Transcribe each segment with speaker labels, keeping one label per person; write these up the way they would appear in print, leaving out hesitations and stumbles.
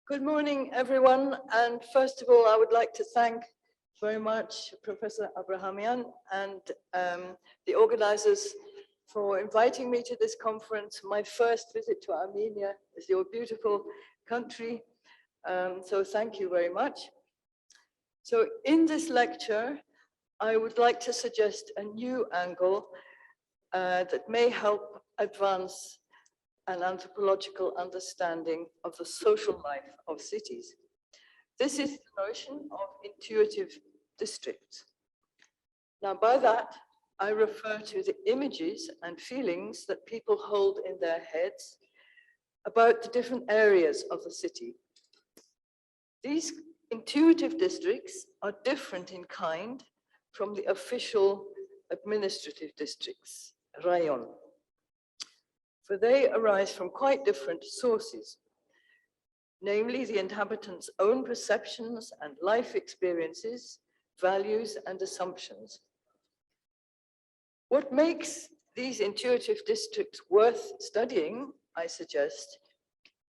Speaker 1: Good morning, everyone. And first of all, I would like to thank very much Professor Abrahamian and the organizers for inviting me to this conference. My first visit to Armenia is your beautiful country. So thank you very much. So in this lecture, I would like to suggest a new angle that may help advance an anthropological understanding of the social life of cities. This is the notion of intuitive districts. Now, by that, I refer to the images and feelings that people hold in their heads about the different areas of the city. These intuitive districts are different in kind from the official administrative districts, rayon, for they arise from quite different sources, namely the inhabitants' own perceptions and life experiences, values and assumptions. What makes these intuitive districts worth studying, I suggest,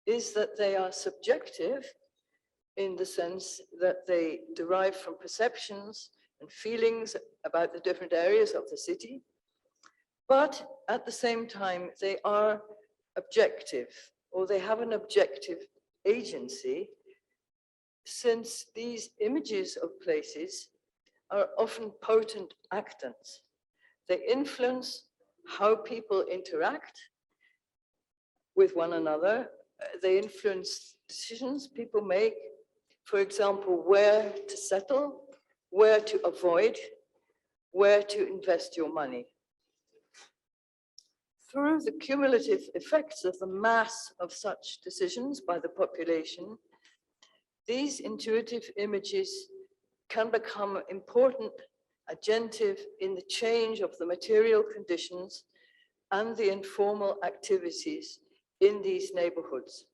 Speaker 1: is that they are subjective in the sense that they derive from perceptions and feelings about the different areas of the city, but at the same time, they are objective, or they have an objective agency, since these images of places are often potent actants. They influence how people interact with one another. They influence decisions people make, for example, where to settle, where to avoid, where to invest your money. Through the cumulative effects of the mass of such decisions by the population, these intuitive images can become important agentive in the change of the material conditions and the informal activities in these neighborhoods.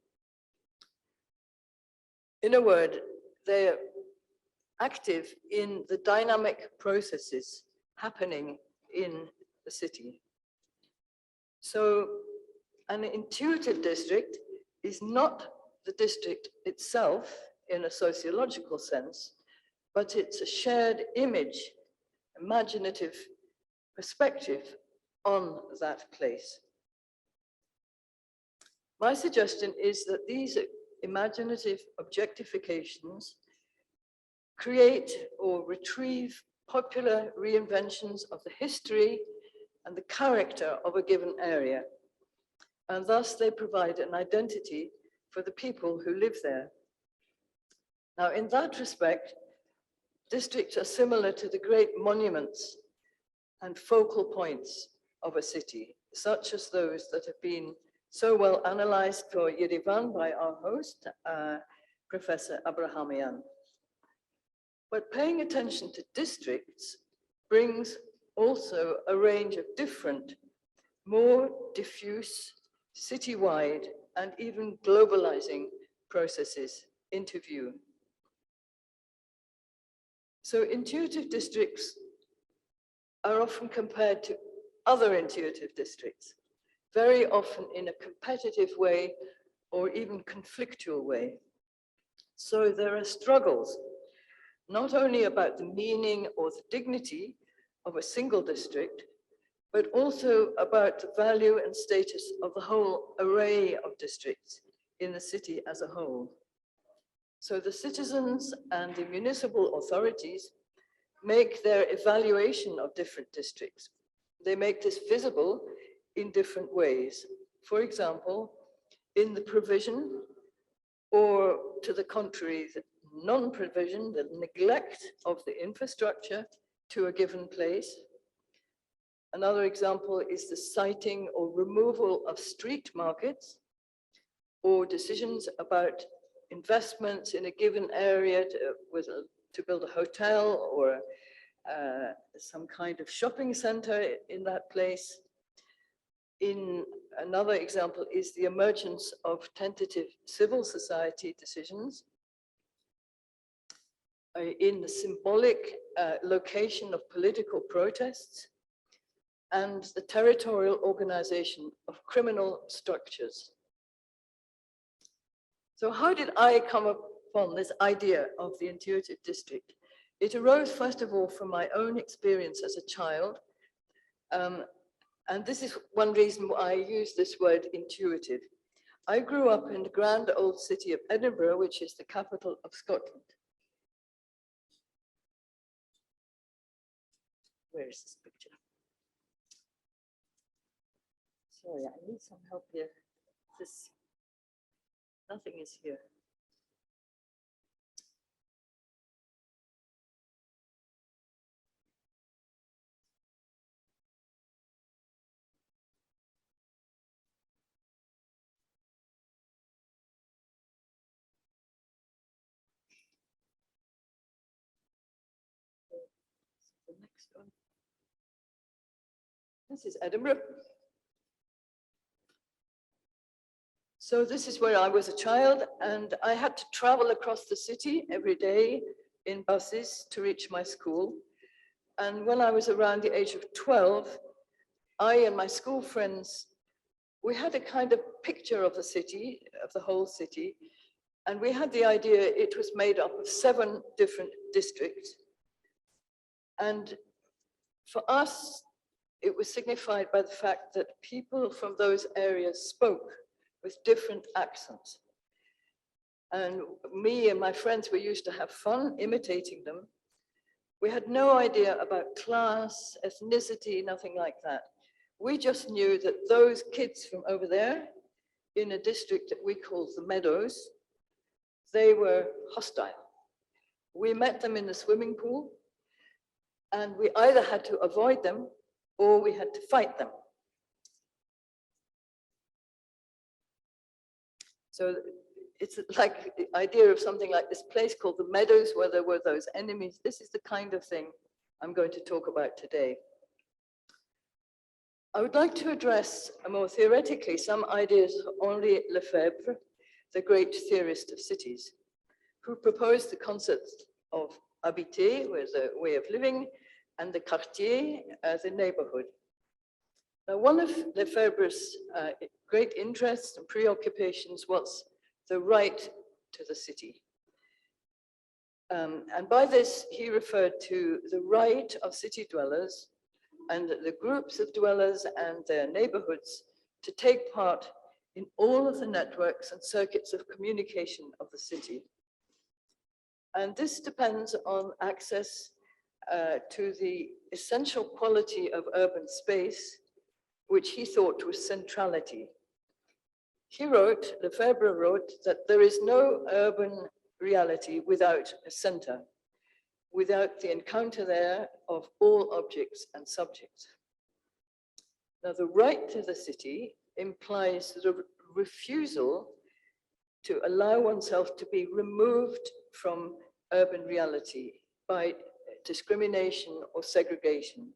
Speaker 1: In a word, they're active in the dynamic processes happening in the city. So an intuitive district is not the district itself in a sociological sense, but it's a shared image, imaginative perspective on that place. My suggestion is that these imaginative objectifications create or retrieve popular reinventions of the history and the character of a given area, and thus they provide an identity for the people who live there. Now, in that respect, districts are similar to the great monuments and focal points of a city, such as those that have been so well analyzed for Yerevan by our host, Professor Abrahamian. But paying attention to districts brings also a range of different, more diffuse, citywide, and even globalizing processes into view. So intuitive districts are often compared to other intuitive districts, very often in a competitive way or even conflictual way. So there are struggles, not only about the meaning or the dignity of a single district, but also about the value and status of the whole array of districts in the city as a whole. So the citizens and the municipal authorities make their evaluation of different districts. They make this visible in different ways. For example, in the provision, or to the contrary, the non-provision, the neglect of the infrastructure to a given place. Another example is the siting or removal of street markets, or decisions about investments in a given area to build a hotel or some kind of shopping center in that place. In another example is the emergence of tentative civil society decisions in the symbolic location of political protests and the territorial organization of criminal structures. So how did I come upon this idea of the intuitive district? It arose, first of all, from my own experience as a child. And this is one reason why I use this word intuitive. I grew up in the grand old city of Edinburgh, which is the capital of Scotland. Where is this picture? Sorry, I need some help here. Nothing is here. The next one. This is Edinburgh. So this is where I was a child, and I had to travel across the city every day in buses to reach my school. And when I was around the age of 12, I and my school friends, we had a kind of picture of the city, of the whole city, and we had the idea it was made up of 7 different districts. And for us, it was signified by the fact that people from those areas spoke with different accents. And me and my friends, we used to have fun imitating them. We had no idea about class, ethnicity, nothing like that. We just knew that those kids from over there, in a district that we called the Meadows, they were hostile. We met them in the swimming pool, and we either had to avoid them or we had to fight them. So it's like the idea of something like this place called the Meadows, where there were those enemies. This is the kind of thing I'm going to talk about today. I would like to address more theoretically some ideas of Henri Lefebvre, the great theorist of cities, who proposed the concept of habiter, as a way of living, and the quartier as a neighborhood. Now, one of Lefebvre's great interests and preoccupations was the right to the city. And by this, he referred to the right of city dwellers and the groups of dwellers and their neighborhoods to take part in all of the networks and circuits of communication of the city. And this depends on access to the essential quality of urban space, which he thought was centrality. He wrote, Lefebvre wrote, that there is no urban reality without a center, without the encounter there of all objects and subjects. Now, the right to the city implies the refusal to allow oneself to be removed from urban reality by discrimination or segregation,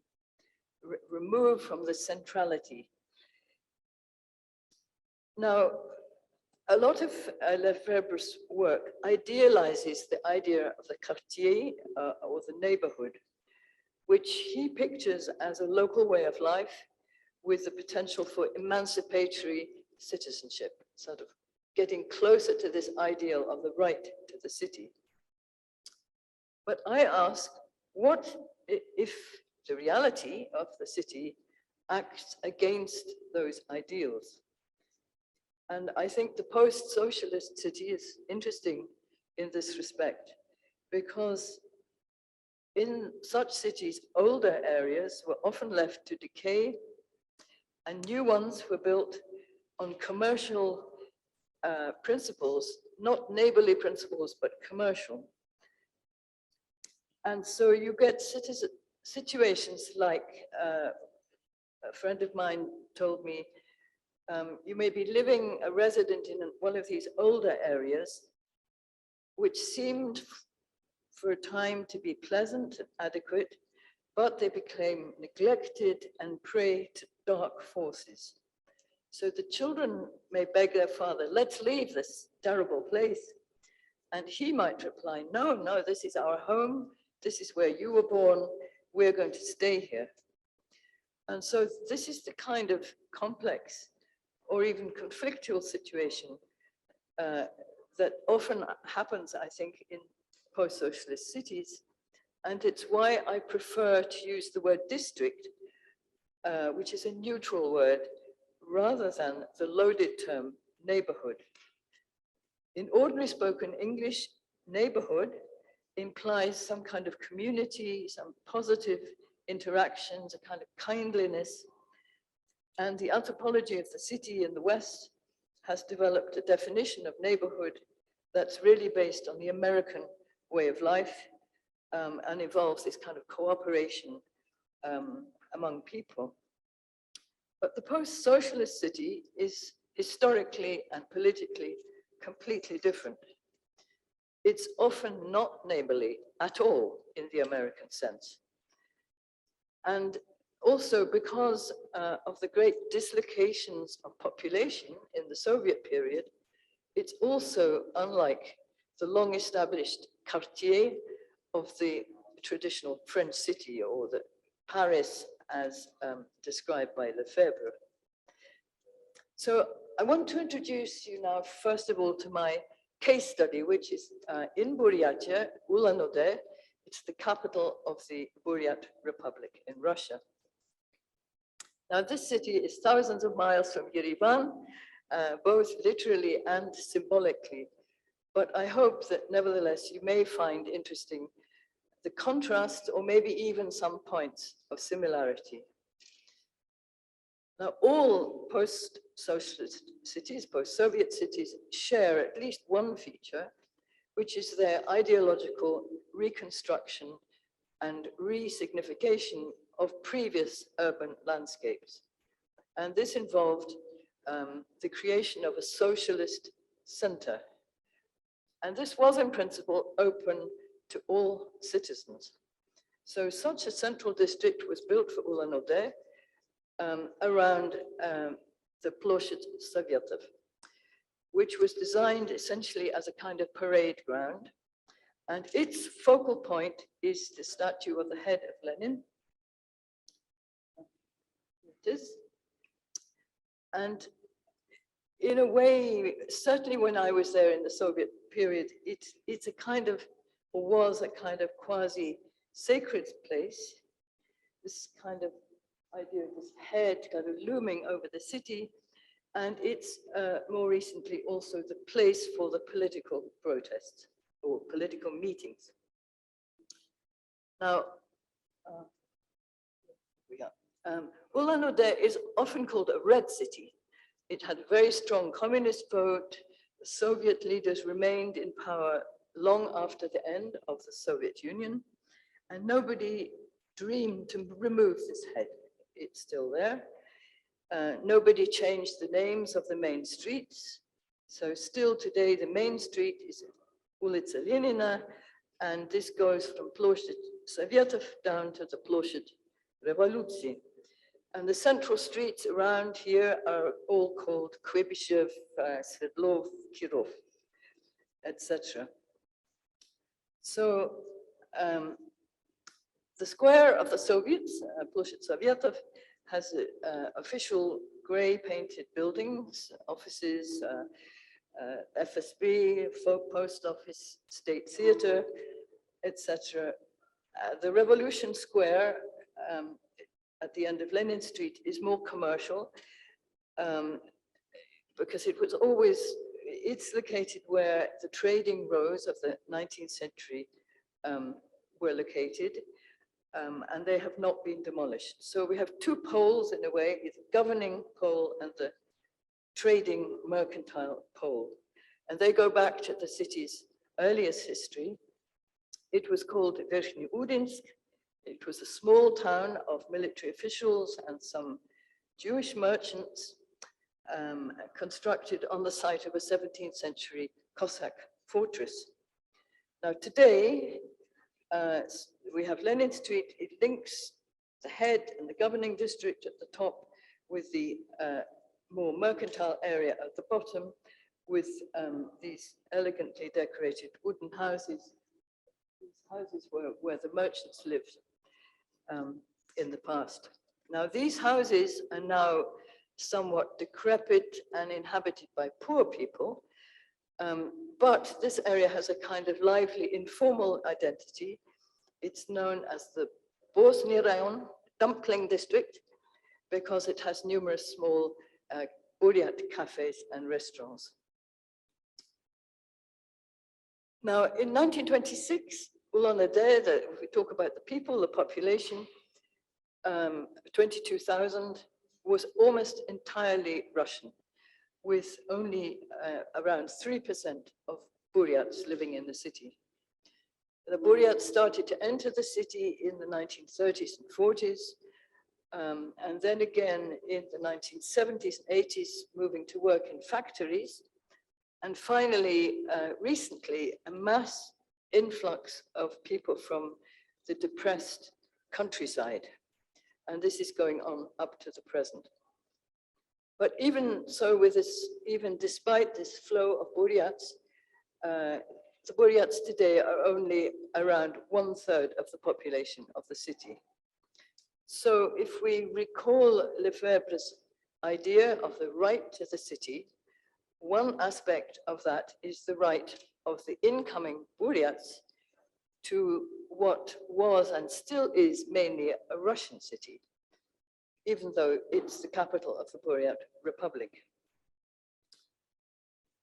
Speaker 1: removed from the centrality. Now, a lot of Lefebvre's work idealizes the idea of the quartier or the neighborhood, which he pictures as a local way of life with the potential for emancipatory citizenship, sort of getting closer to this ideal of the right to the city. But I ask, what if the reality of the city acts against those ideals? And I think the post-socialist city is interesting in this respect, because in such cities, older areas were often left to decay, and new ones were built on commercial principles, not neighborly principles, but commercial. And so you get situations like a friend of mine told me, you may be living a resident in one of these older areas, which seemed for a time to be pleasant and adequate, but they became neglected and prey to dark forces. So the children may beg their father, let's leave this terrible place. And he might reply, no, no, this is our home. This is where you were born. We're going to stay here. And so this is the kind of complex or even conflictual situation that often happens, I think, in post-socialist cities. And it's why I prefer to use the word district, which is a neutral word, rather than the loaded term neighborhood. In ordinary spoken English, neighborhood implies some kind of community, some positive interactions, a kind of kindliness. And the anthropology of the city in the West has developed a definition of neighborhood that's really based on the American way of life, and involves this kind of cooperation among people. But the post-socialist city is historically and politically completely different. It's often not neighborly at all in the American sense. And also because of the great dislocations of population in the Soviet period, it's also unlike the long-established quartier of the traditional French city, or the Paris as described by Lefebvre. So I want to introduce you now, first of all, to my case study, which is in Buryatia, Ulan-Ude. It's the capital of the Buryat Republic in Russia. Now, this city is thousands of miles from Yerevan, both literally and symbolically. But I hope that nevertheless you may find interesting the contrast, or maybe even some points of similarity. Now, all post-socialist cities, post-Soviet cities, share at least one feature, which is their ideological reconstruction and re-signification of previous urban landscapes. And this involved the creation of a socialist center. And this was in principle open to all citizens. So such a central district was built for Ulan-Ude around the Ploshchad Sovetov, which was designed essentially as a kind of parade ground. And its focal point is the statue of the head of Lenin. It is. And in a way, certainly when I was there in the Soviet period, it's a kind of, or was a kind of quasi-sacred place. This kind of idea of this head kind of looming over the city. And it's more recently also the place for the political protests or political meetings. Now, Ulan-Ude is often called a red city. It had a very strong communist vote. The Soviet leaders remained in power long after the end of the Soviet Union, and nobody dreamed to remove this head. It's still there. Nobody changed the names of the main streets. So still today, the main street is Ulitsa Lenina, and this goes from Ploshchad Sovetov down to the Ploshchad Revolution. And the central streets around here are all called Kvebyshev, Sverdlov, Kirov, etc. So the square of the Soviets, Ploshchad Sovetov, has official gray painted buildings, offices, FSB, post office, state theater, etc. The Revolution Square at the end of Lenin Street is more commercial because it was always, it's located where the trading rows of the 19th century were located. And they have not been demolished. So we have two poles in a way, the governing pole and the trading mercantile pole. And they go back to the city's earliest history. It was called Verkhny Udinsk. It was a small town of military officials and some Jewish merchants constructed on the site of a 17th century Cossack fortress. Now today, we have Lenin Street. It links the head and the governing district at the top with the more mercantile area at the bottom, with these elegantly decorated wooden houses. These houses were where the merchants lived in the past. Now, these houses are now somewhat decrepit and inhabited by poor people, But this area has a kind of lively informal identity. It's known as the Bosni Rayon Dumpling District because it has numerous small Buryat cafes and restaurants. Now, in 1926, Ulan-Ude, if we talk about the people, the population, 22,000, was almost entirely Russian, with only around 3% of Buryats living in the city. The Buryats started to enter the city in the 1930s and 40s, and then again in the 1970s and 80s, moving to work in factories. And finally, recently, a mass influx of people from the depressed countryside. And this is going on up to the present. But even so, with this, even despite this flow of Buryats, the Buryats today are only around 1/3 of the population of the city. So if we recall Lefebvre's idea of the right to the city, one aspect of that is the right of the incoming Buryats to what was and still is mainly a Russian city, even though it's the capital of the Buryat Republic.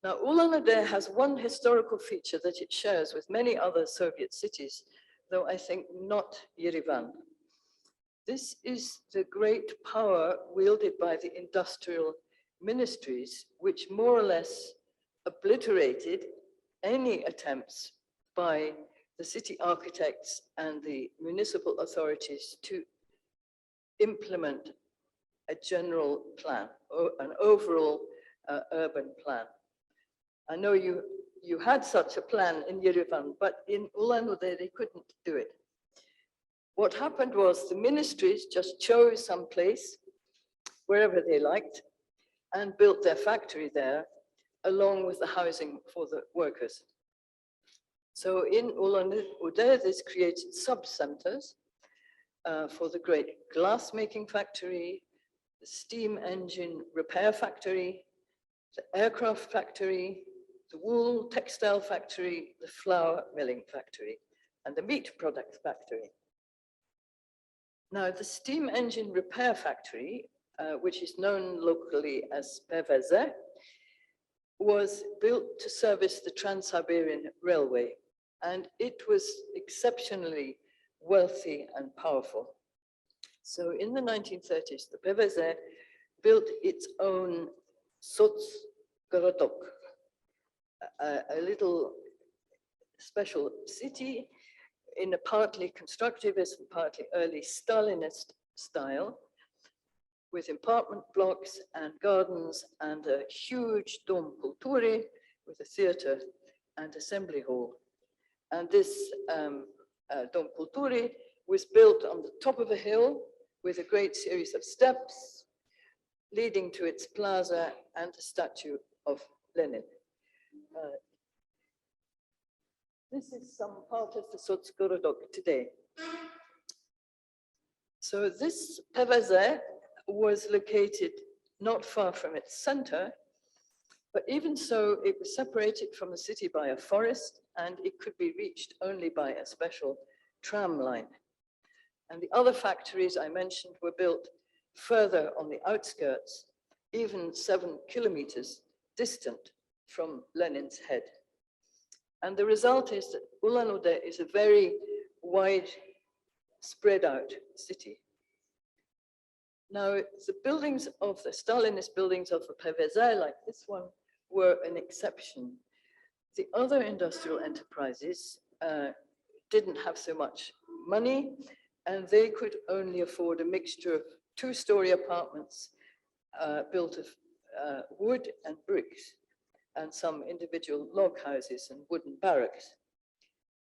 Speaker 1: Now, Ulan-Ude has one historical feature that it shares with many other Soviet cities, though I think not Yerevan. This is the great power wielded by the industrial ministries, which more or less obliterated any attempts by the city architects and the municipal authorities to implement a general plan, or an overall urban plan. I know you had such a plan in Yerevan, but in Ulan-Ude they couldn't do it. What happened was the ministries just chose some place, wherever they liked, and built their factory there, along with the housing for the workers. So in Ulan-Ude, this created sub-centers for the great glass-making factory, the steam engine repair factory, the aircraft factory, the wool textile factory, the flour milling factory, and the meat products factory. Now, the steam engine repair factory, which is known locally as PVZ, was built to service the Trans-Siberian Railway, and it was exceptionally wealthy and powerful. So in the 1930s, the PVZ built its own Sotsgorodok, a little special city in a partly constructivist and partly early Stalinist style, with apartment blocks and gardens and a huge Dom Kultury with a theater and assembly hall. And this Dom Kultury was built on the top of a hill with a great series of steps leading to its plaza and the statue of Lenin. This is some part of the Sotsgorodok today. So this PVZ was located not far from its center, but even so, it was separated from the city by a forest, and it could be reached only by a special tram line. And the other factories I mentioned were built further on the outskirts, even 7 kilometers distant from Lenin's head. And the result is that Ulan-Ude is a very wide, spread out city. Now, the buildings of the Stalinist buildings of the PVZ, like this one, were an exception. The other industrial enterprises didn't have so much money, and they could only afford a mixture of 2-story apartments built of wood and bricks, and some individual log houses and wooden barracks.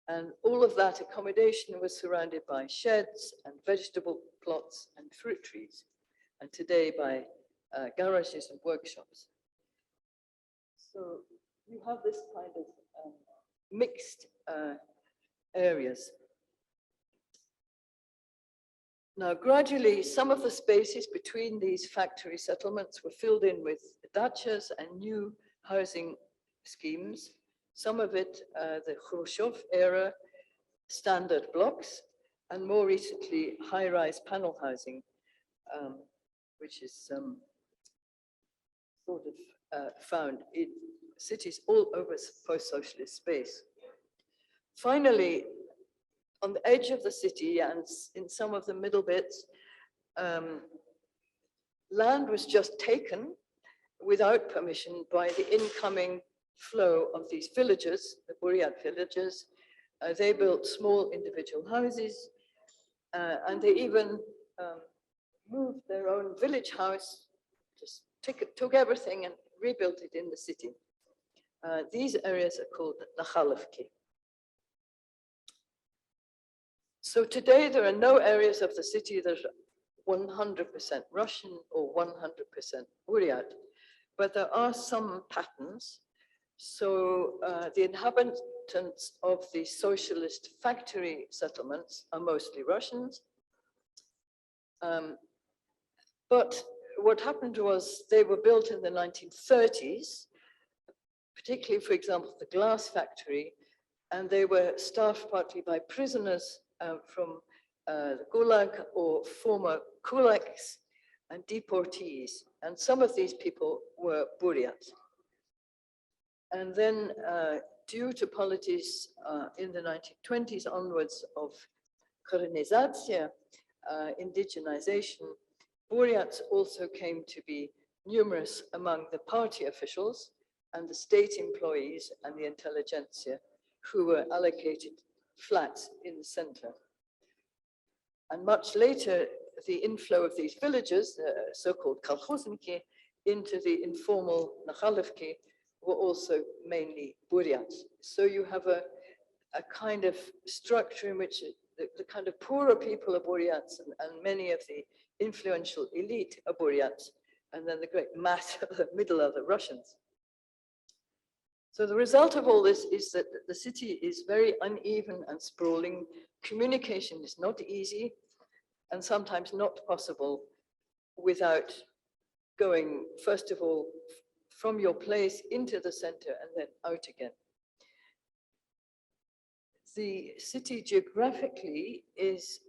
Speaker 1: And all of that accommodation was surrounded by sheds and vegetable plots and fruit trees, and today by garages and workshops. So you have this kind of mixed areas. Now, gradually, some of the spaces between these factory settlements were filled in with dachas and new housing schemes, some of it the Khrushchev era standard blocks, and more recently high-rise panel housing, which is sort of found in cities all over post-socialist space. Finally, on the edge of the city and in some of the middle bits, land was just taken without permission by the incoming flow of these villages, the Buryat villages. They built small individual houses, and they even moved their own village house, just took everything and rebuilt it in the city. These areas are called Nakhalovki. So today there are no areas of the city that are 100% Russian or 100% Buryat, but there are some patterns. So the inhabitants of the socialist factory settlements are mostly Russians. But what happened was they were built in the 1930s, particularly, for example, the glass factory, and they were staffed partly by prisoners from the Gulag or former kulaks and deportees. And some of these people were Buryats. And then due to policies in the 1920s onwards of Korenizatsiya, indigenization, Buryats also came to be numerous among the party officials and the state employees and the intelligentsia who were allocated flats in the center. And much later, the inflow of these villages, so-called kolkhozniki, into the informal Nakhalovki were also mainly Buryats. So you have a kind of structure in which the kind of poorer people are Buryats and many of the influential elite are Buryats, and then the great mass of the middle are the Russians. So the result of all this is that the city is very uneven and sprawling. Communication is not easy and sometimes not possible without going, first of all, from your place into the center and then out again. The city geographically is,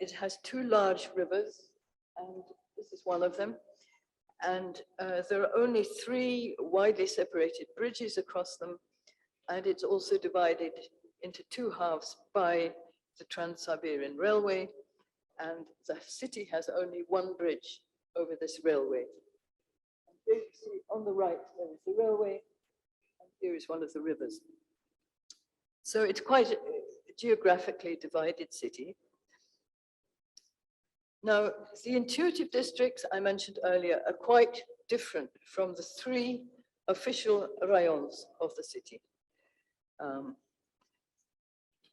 Speaker 1: it has two large rivers, and this is one of them. And there are only 3 widely separated bridges across them, and it's also divided into 2 halves by the Trans-Siberian Railway, and the city has only 1 bridge over this railway. And here you see on the right, there is the railway, and here is one of the rivers. So it's quite a geographically divided city. Now, the intuitive districts I mentioned earlier are quite different from the 3 official rayons of the city. There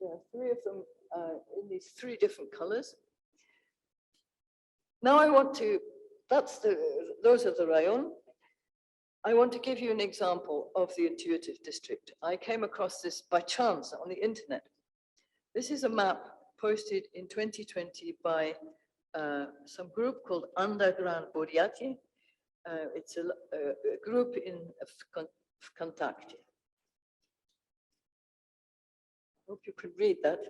Speaker 1: are 3 of them in these 3 different colors. Now I want to, those are the rayon. I want to give you an example of the intuitive district. I came across this by chance on the internet. This is a map posted in 2020 by some group called Underground Buryati. It's a group in Vkontakte. Hope you can read that.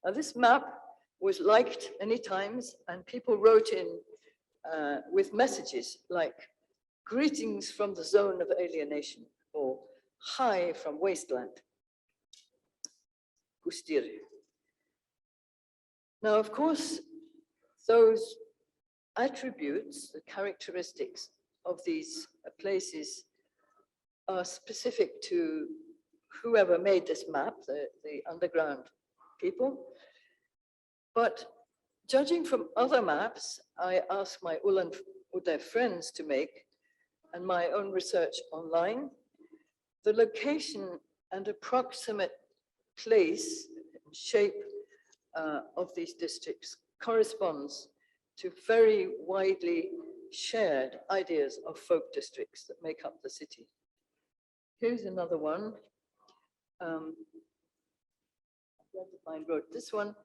Speaker 1: Now this map was liked many times, and people wrote in with messages like "Greetings from the zone of alienation" or "Hi from wasteland." Gustiri. Now, of course, those attributes, the characteristics of these places are specific to whoever made this map, the underground people. But judging from other maps, I asked my Ulan-Ude friends to make, and my own research online, the location and approximate place and shape of these districts corresponds to very widely shared ideas of folk districts that make up the city. Here's another one. I'm glad to find wrote this one.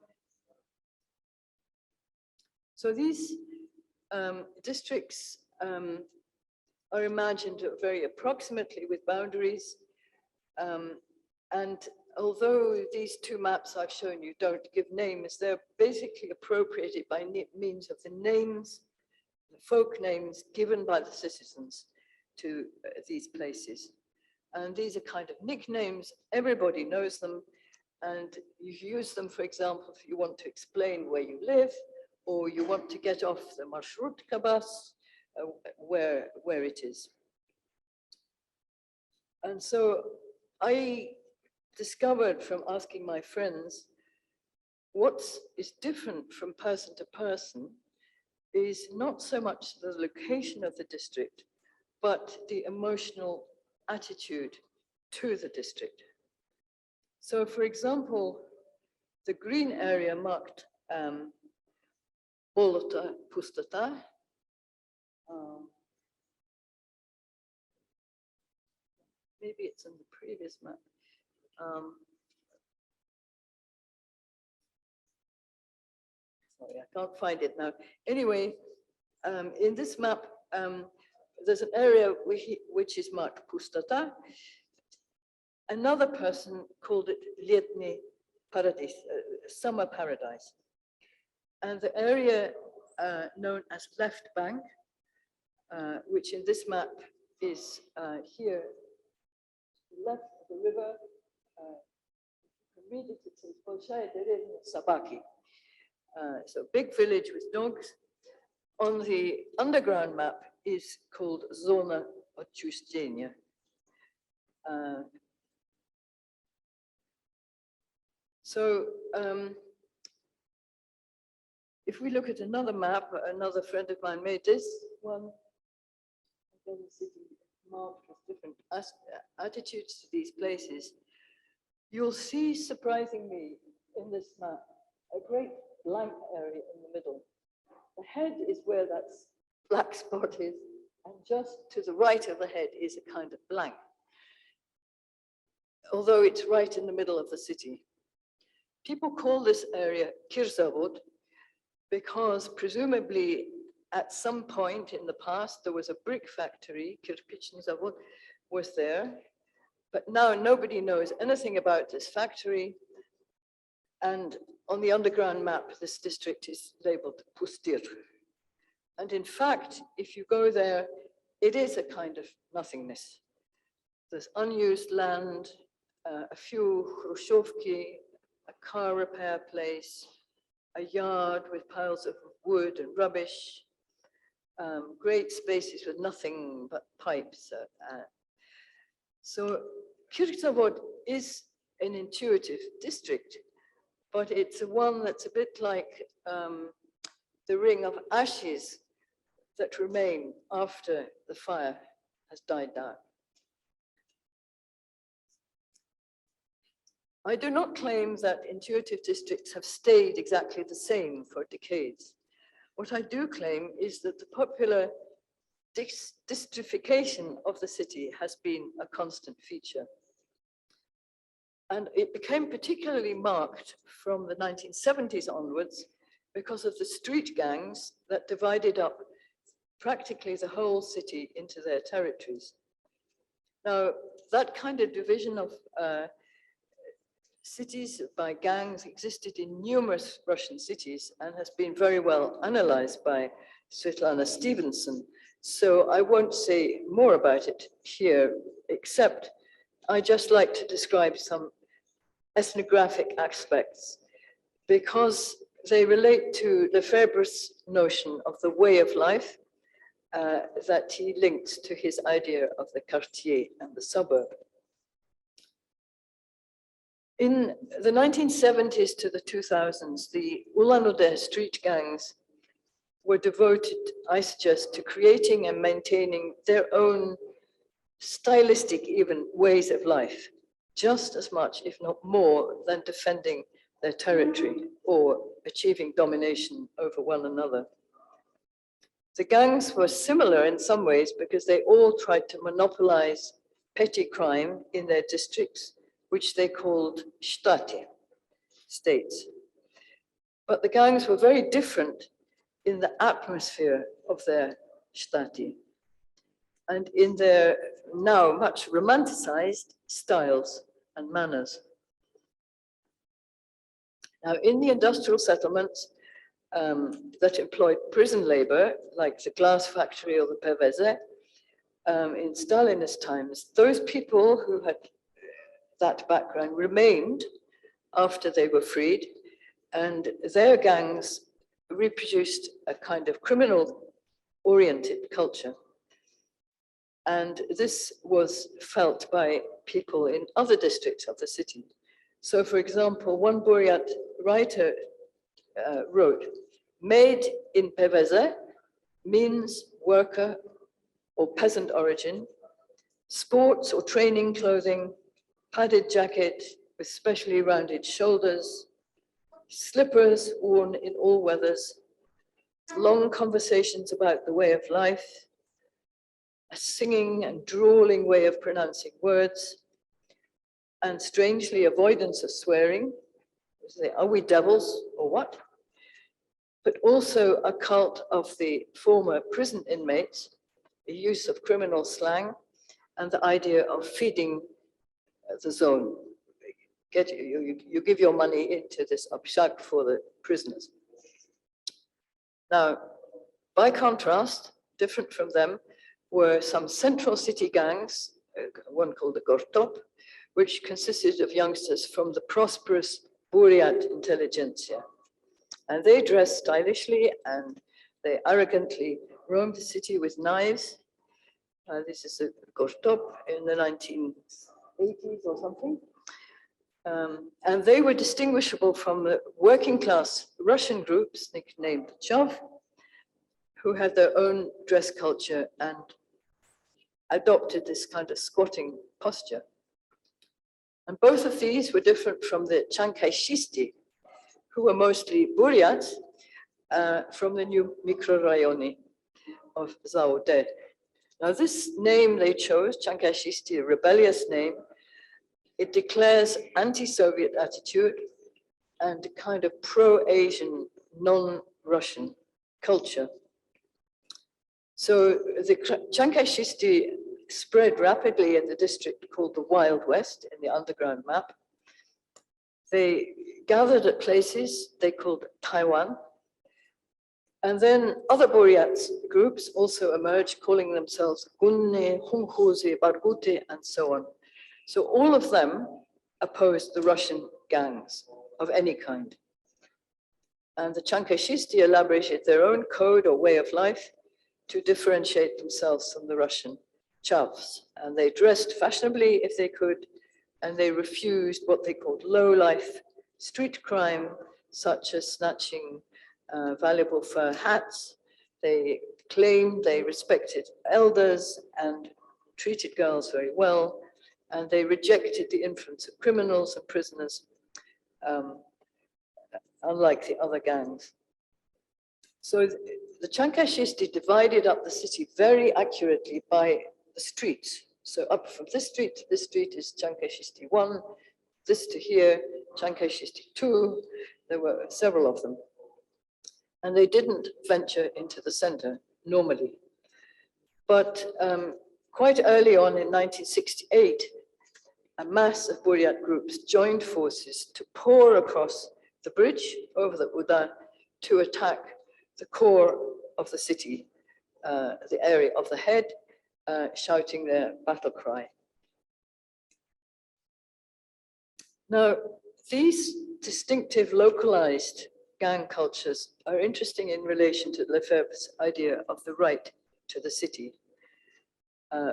Speaker 1: So these districts are imagined very approximately with boundaries. And although these two maps I've shown you don't give names, they're basically appropriated by means of the names, the folk names given by the citizens to these places. And these are kind of nicknames, everybody knows them, and you use them, for example, if you want to explain where you live, or you want to get off the marshrutka bus, where it is. And so I discovered from asking my friends, what is different from person to person is not so much the location of the district, but the emotional attitude to the district. So for example, the green area marked Bolota Pustata. Maybe it's in the previous map. Sorry, I can't find it now. Anyway, in this map, there's an area which is marked Pustata. Another person called it Letni Paradis, summer paradise. And the area known as left bank, which in this map is here, left of the river. You can read it, it says Bolshaya Derevnya Sabaki. So big village with dogs. On the underground map is called Zona Otchustenia. So if we look at another map, another friend of mine made this one. Again, the city marked with different attitudes to these places. You'll see, surprisingly, in this map, a great blank area in the middle. The head is where that black spot is, and just to the right of the head is a kind of blank, although it's right in the middle of the city. People call this area Kirzavod because presumably at some point in the past there was a brick factory, Kirpichin Zavod was there, but now nobody knows anything about this factory. And on the underground map, this district is labeled Pustir. And in fact, if you go there, it is a kind of nothingness. There's unused land, a few Khrushchevki, a car repair place, a yard with piles of wood and rubbish, great spaces with nothing but pipes. So Kirchzavod is an intuitive district, but it's one that's a bit like the ring of ashes that remain after the fire has died down. I do not claim that intuitive districts have stayed exactly the same for decades. What I do claim is that the popular districtification of the city has been a constant feature. And it became particularly marked from the 1970s onwards because of the street gangs that divided up practically the whole city into their territories. Now, that kind of division of cities by gangs existed in numerous Russian cities and has been very well analyzed by Svetlana Stevenson. So I won't say more about it here, except I just like to describe some ethnographic aspects because they relate to Lefebvre's notion of the way of life that he links to his idea of the quartier and the suburb. In the 1970s to the 2000s, the Ulan-Ude street gangs were devoted, I suggest, to creating and maintaining their own stylistic, even ways of life, just as much, if not more, than defending their territory or achieving domination over one another. The gangs were similar in some ways because they all tried to monopolize petty crime in their districts, which they called Stati, states. But the gangs were very different in the atmosphere of their Stati, and in their now much romanticized styles and manners. Now, in the industrial settlements that employed prison labor, like the glass factory or the PVZ, in Stalinist times, those people who had that background remained after they were freed, and their gangs reproduced a kind of criminal-oriented culture. And this was felt by people in other districts of the city. So, for example, one Buryat writer wrote, "Made in PVZ means worker or peasant origin, sports or training clothing, padded jacket with specially rounded shoulders, slippers worn in all weathers, long conversations about the way of life, a singing and drawling way of pronouncing words, and strangely avoidance of swearing. Are we devils or what? But also a cult of the former prison inmates, the use of criminal slang, and the idea of feeding the zone. You give your money into this abshak for the prisoners. Now, by contrast, different from them were some central city gangs, one called the Gortop, which consisted of youngsters from the prosperous Buryat intelligentsia. And they dressed stylishly and they arrogantly roamed the city with knives. This is a Gortop in the 1980s or something. And they were distinguishable from the working class Russian groups nicknamed Chav, who had their own dress culture and adopted this kind of squatting posture. And both of these were different from the Chankayshisti, who were mostly Buryats from the new mikrorayoni of Zaode. Now this name they chose, Chankayshisti, a rebellious name, it declares anti-Soviet attitude and a kind of pro-Asian, non-Russian culture. So the Chankayshisti spread rapidly in the district called the Wild West in the underground map. They gathered at places they called Taiwan. And then other Buryat groups also emerged, calling themselves Gunne, Humkhuzi, Bargute, and so on. So all of them opposed the Russian gangs of any kind. And the Chankayshisti elaborated their own code or way of life to differentiate themselves from the Russian Chavs. And they dressed fashionably if they could, and they refused what they called low-life street crime, such as snatching valuable fur hats. They claimed they respected elders and treated girls very well, and they rejected the influence of criminals and prisoners, unlike the other gangs. So the Chankayshisti divided up the city very accurately by the streets. So up from this street to this street is Chankayshisti 1, this to here, Chankayshisti 2, there were several of them. And they didn't venture into the center normally. But quite early on in 1968, a mass of Buryat groups joined forces to pour across the bridge over the Uda to attack the core of the city, the area of the head, shouting their battle cry. Now, these distinctive localized gang cultures are interesting in relation to Lefebvre's idea of the right to the city,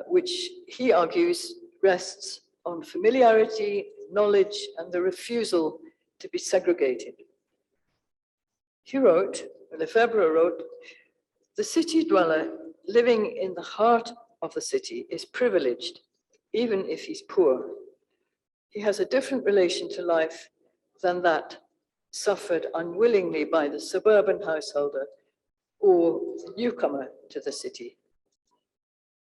Speaker 1: which he argues rests on familiarity, knowledge, and the refusal to be segregated. He wrote, Lefebvre wrote, "The city dweller living in the heart of the city is privileged, even if he's poor. He has a different relation to life than that suffered unwillingly by the suburban householder or the newcomer to the city.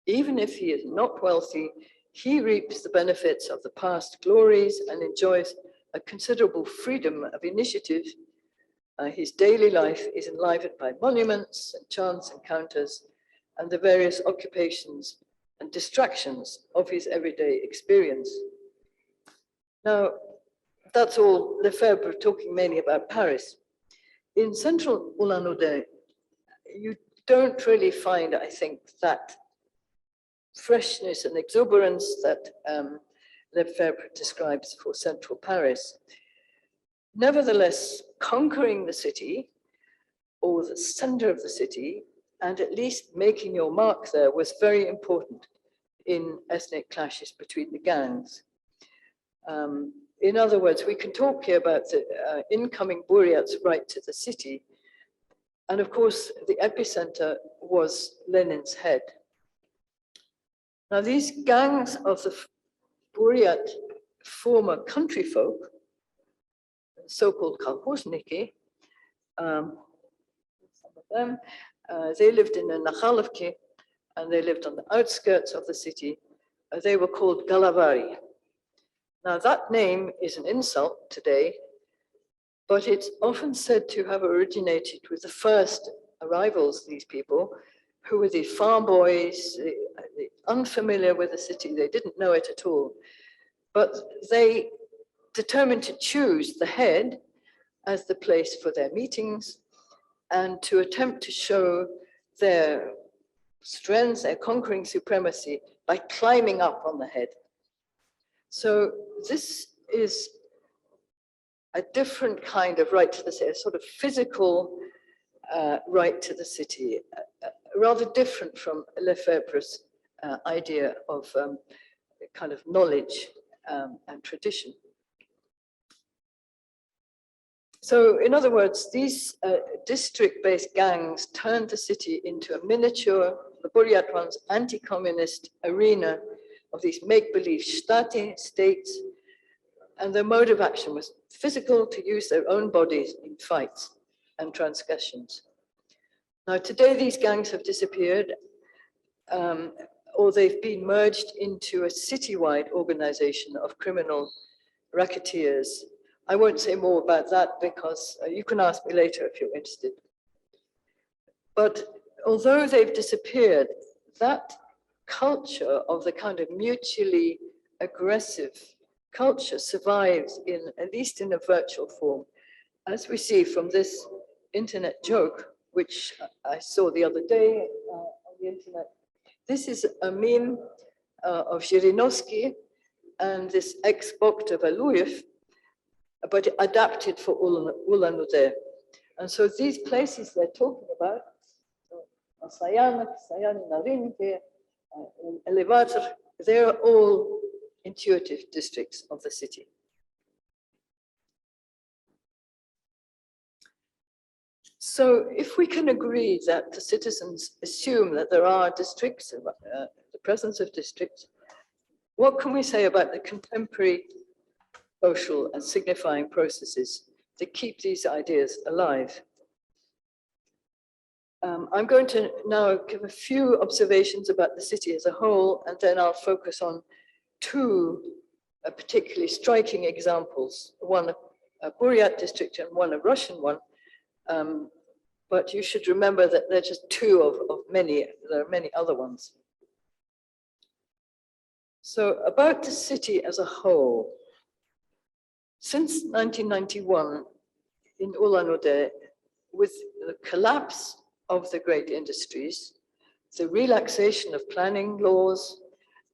Speaker 1: Even if he is not wealthy, he reaps the benefits of the past glories and enjoys a considerable freedom of initiative. His daily life is enlivened by monuments and chance encounters, and the various occupations and distractions of his everyday experience. Now, that's all Lefebvre talking mainly about Paris. In central Ulan-Ude, you don't really find, I think, that freshness and exuberance that Lefebvre describes for central Paris. Nevertheless, conquering the city, or the center of the city, and at least making your mark there was very important in ethnic clashes between the gangs. In other words, we can talk here about the incoming Buryats' right to the city. And of course, the epicenter was Lenin's head. Now, these gangs of the Buryat former country folk, so-called kolkhozniki, some of them, they lived in the Nakhalovki, and they lived on the outskirts of the city. They were called Galavari. Now, that name is an insult today, but it's often said to have originated with the first arrivals, these people, who were the farm boys, the unfamiliar with the city. They didn't know it at all. But they determined to choose the head as the place for their meetings and to attempt to show their strength, their conquering supremacy by climbing up on the head. So this is a different kind of right to the city, a sort of physical right to the city, rather different from Lefebvre's idea of kind of knowledge and tradition. So in other words, these district-based gangs turned the city into a miniature, the Buryat ones, anti-communist arena of these make-believe states, and their mode of action was physical, to use their own bodies in fights and transgressions. Now today these gangs have disappeared, or they've been merged into a citywide organization of criminal racketeers. I won't say more about that because you can ask me later if you're interested. But although they've disappeared, that culture of the kind of mutually aggressive culture survives, in at least in a virtual form, as we see from this internet joke, which I saw the other day on the internet. This is a meme of Zhirinovsky and this ex-Bokht of Aluyev, but adapted for Ulan-Ude. And so these places they're talking about, Sayan, Narinke, Elevator, they're all intuitive districts of the city. So if we can agree that the citizens assume that there are districts, the presence of districts, what can we say about the contemporary social and signifying processes that keep these ideas alive? I'm going to now give a few observations about the city as a whole, and then I'll focus on two particularly striking examples, one a Buryat district and one a Russian one. But you should remember that they're just two of many, there are many other ones. So about the city as a whole, since 1991 in Ulan-Ude, with the collapse of the great industries, the relaxation of planning laws,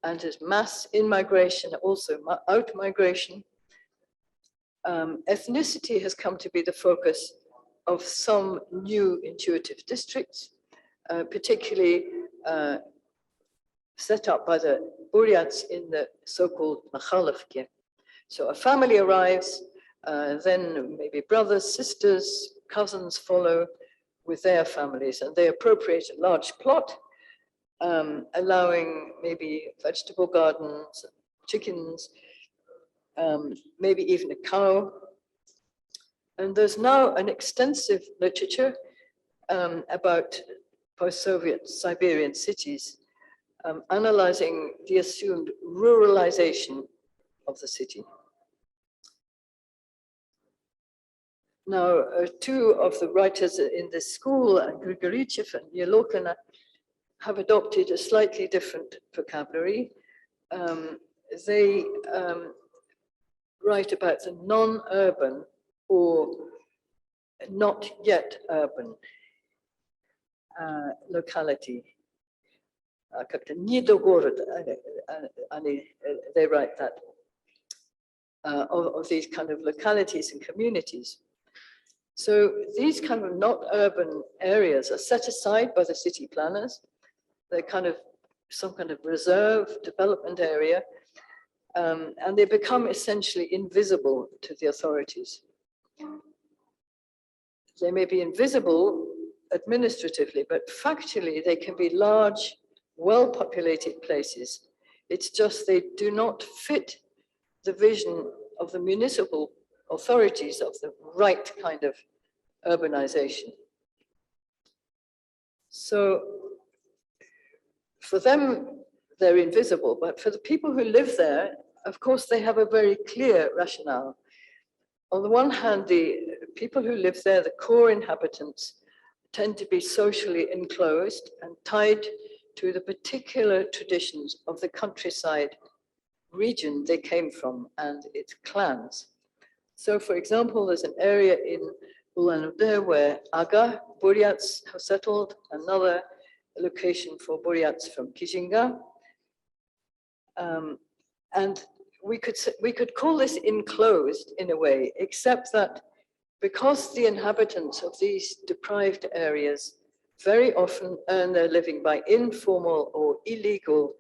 Speaker 1: and as mass in-migration, also out-migration, ethnicity has come to be the focus of some new intuitive districts, particularly set up by the Buryats in the so-called Nakhalovki. So a family arrives, then maybe brothers, sisters, cousins follow with their families, and they appropriate a large plot, allowing maybe vegetable gardens, chickens, maybe even a cow. And there's now an extensive literature about post-Soviet Siberian cities, analyzing the assumed ruralization of the city. Now, two of the writers in this school, Grigoriev and Yelokina, have adopted a slightly different vocabulary. They write about the non-urban or not yet urban locality. They write that of these kind of localities and communities. So these kind of not urban areas are set aside by the city planners. They're kind of some kind of reserve development area, and they become essentially invisible to the authorities. They may be invisible administratively, but factually they can be large, well-populated places. It's just they do not fit the vision of the municipal authorities of the right kind of urbanization. So for them, they're invisible, but for the people who live there, of course, they have a very clear rationale. On the one hand, the people who live there, the core inhabitants, tend to be socially enclosed and tied to the particular traditions of the countryside region they came from and its clans. So, for example, there's an area in Ulan-Ude where Aga Buryats have settled, another location for Buryats from Kijinga. And we could call this enclosed in a way, except that because the inhabitants of these deprived areas very often earn their living by informal or illegal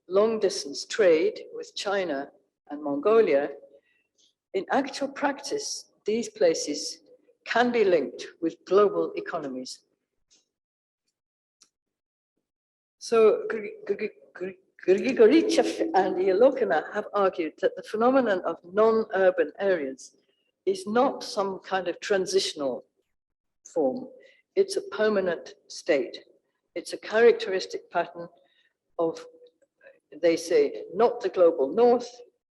Speaker 1: long-distance trade with China and Mongolia, in actual practice, these places can be linked with global economies. So Grigorichev and Yelokina have argued that the phenomenon of non-urban areas is not some kind of transitional form. It's a permanent state. It's a characteristic pattern of, they say, not the global north,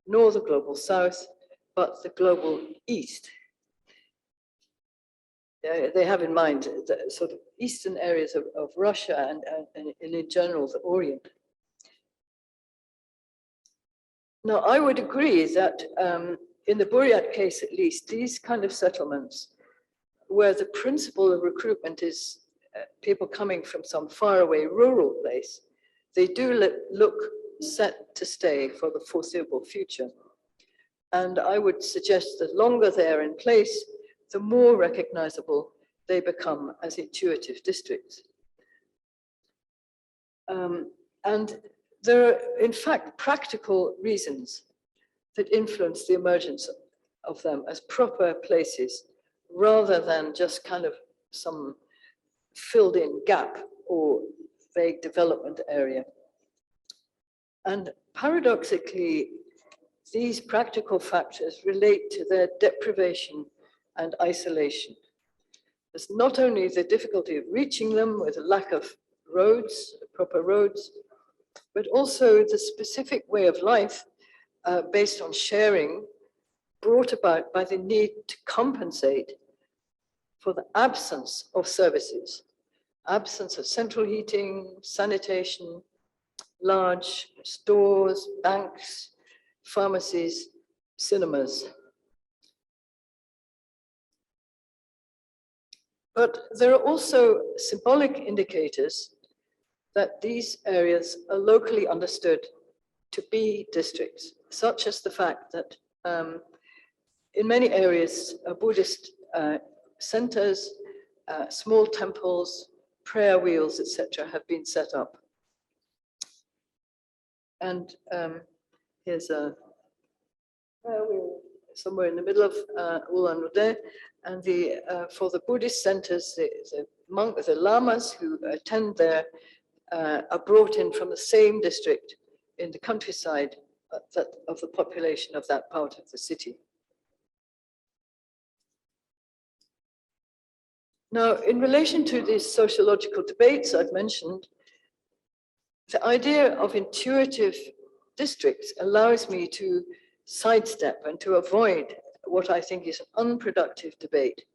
Speaker 1: nor the global south, but the global east. They have in mind the sort of eastern areas of Russia and in general the Orient. Now, I would agree that in the Buryat case, at least, these kind of settlements where the principle of recruitment is people coming from some faraway rural place, they do look set to stay for the foreseeable future. And I would suggest that longer they're in place, the more recognizable they become as intuitive districts. And there are, in fact, practical reasons that influence the emergence of them as proper places, rather than just kind of some filled-in gap or vague development area. And paradoxically, these practical factors relate to their deprivation and isolation. There's not only the difficulty of reaching them with a lack of roads, proper roads, but also the specific way of life based on sharing brought about by the need to compensate for the absence of services, absence of central heating, sanitation, large stores, banks, pharmacies, cinemas. But there are also symbolic indicators that these areas are locally understood to be districts, such as the fact that in many areas, Buddhist centers, small temples, prayer wheels, etc., have been set up. And here's a prayer wheel somewhere in the middle of Ulan-Ude. And for the Buddhist centers, the lamas who attend there are brought in from the same district in the countryside of the population of that part of the city. Now, in relation to these sociological debates I've mentioned, the idea of intuitive districts allows me to sidestep and to avoid what I think is an unproductive debate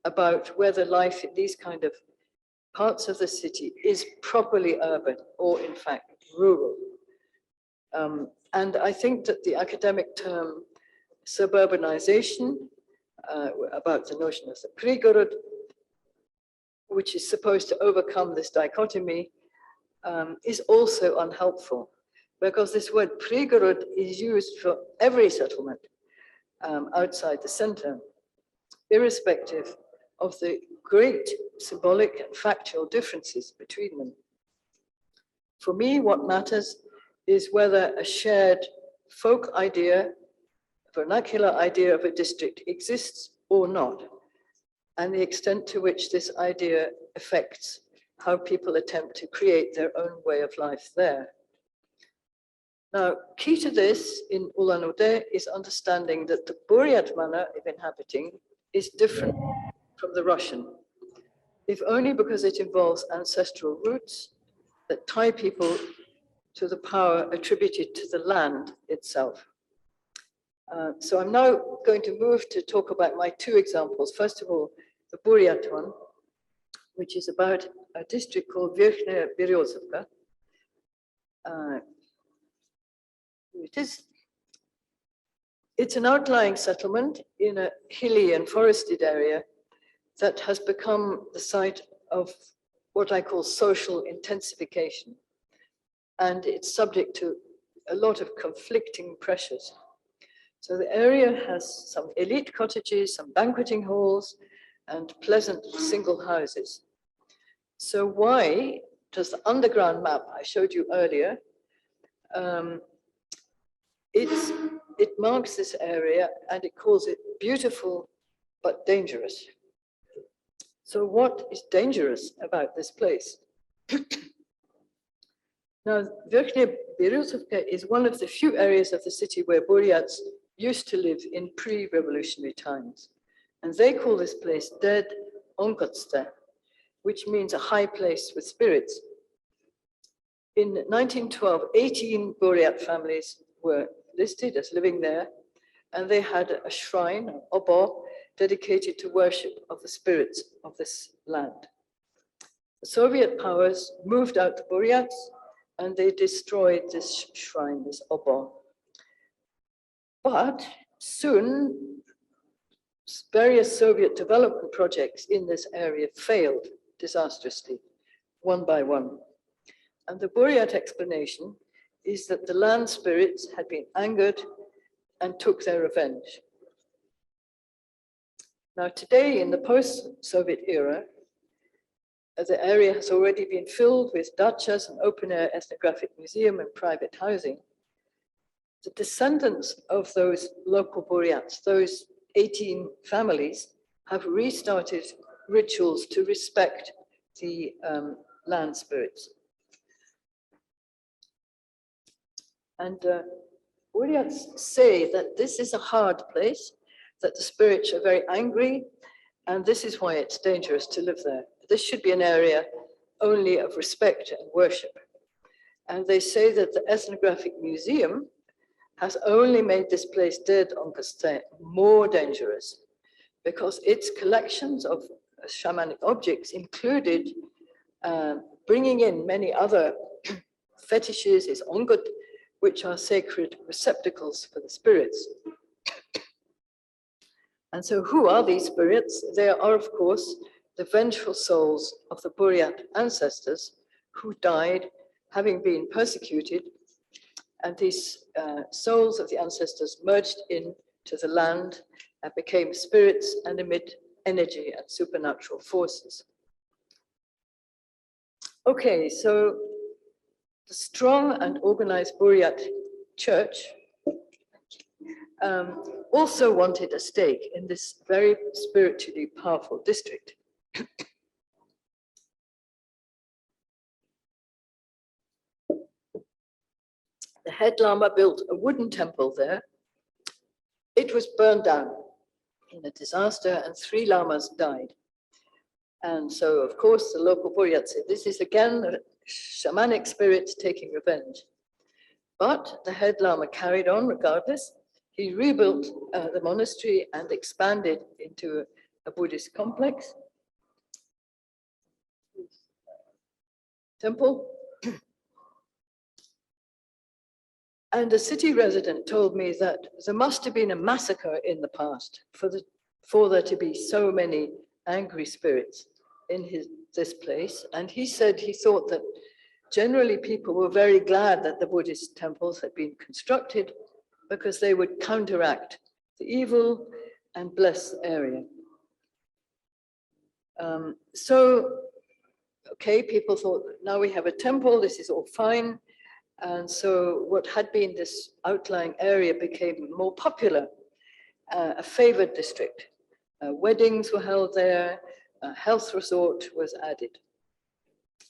Speaker 1: about whether life in these kind of parts of the city is properly urban or in fact rural. And I think that the academic term suburbanization, about the notion of the prigorod, which is supposed to overcome this dichotomy, is also unhelpful, because this word prigorod is used for every settlement outside the center, irrespective of the great symbolic and factual differences between them. For me, what matters is whether a shared folk idea, vernacular idea of a district exists or not, and the extent to which this idea affects how people attempt to create their own way of life there. Now, key to this in Ulan-Ude is understanding that the Buryat manner of inhabiting is different from the Russian, if only because it involves ancestral roots that tie people to the power attributed to the land itself. So I'm now going to move to talk about my two examples. First of all, the Buryat one, which is about a district called Verkhnyaya Beryozovka. It's an outlying settlement in a hilly and forested area that has become the site of what I call social intensification. And it's subject to a lot of conflicting pressures. So the area has some elite cottages, some banqueting halls, and pleasant single houses. So why does the underground map I showed you earlier, it marks this area and it calls it beautiful but dangerous. So what is dangerous about this place? Now, Verkhnyaya Beryozovka is one of the few areas of the city where Buryats used to live in pre-revolutionary times. And they call this place Dead Onkotste, which means a high place with spirits. In 1912, 18 Buryat families were listed as living there, and they had a shrine, an obor, dedicated to worship of the spirits of this land. The Soviet powers moved out the Buryats, and they destroyed this shrine, this obor. But soon, various Soviet development projects in this area failed disastrously, one by one. And the Buryat explanation is that the land spirits had been angered and took their revenge. Now today, in the post-Soviet era, the area has already been filled with dachas, an open-air ethnographic museum, and private housing. The descendants of those local Buryats, those 18 families, have restarted rituals to respect the land spirits. And Buryats say that this is a hard place, that the spirits are very angry, and this is why it's dangerous to live there. This should be an area only of respect and worship. And they say that the ethnographic museum has only made this place Dead Onkotste more dangerous, because its collections of shamanic objects included bringing in many other fetishes, is ongut, which are sacred receptacles for the spirits. And so who are these spirits? They are, of course, the vengeful souls of the Buryat ancestors who died having been persecuted, and these souls of the ancestors merged into the land and became spirits and emit energy and supernatural forces. Okay, so the strong and organized Buryat church also wanted a stake in this very spiritually powerful district. The head Lama built a wooden temple there. It was burned down in a disaster, and 3 Lamas died. And so, of course, the local Buryats said, this is again the shamanic spirits taking revenge. But the head Lama carried on regardless. He rebuilt the monastery and expanded into a Buddhist complex. temple. And a city resident told me that there must have been a massacre in the past for there to be so many angry spirits in this place. And he said he thought that generally people were very glad that the Buddhist temples had been constructed because they would counteract the evil and bless the area. Okay, people thought, now we have a temple, this is all fine. And so what had been this outlying area became more popular, a favored district. Weddings were held there, a health resort was added.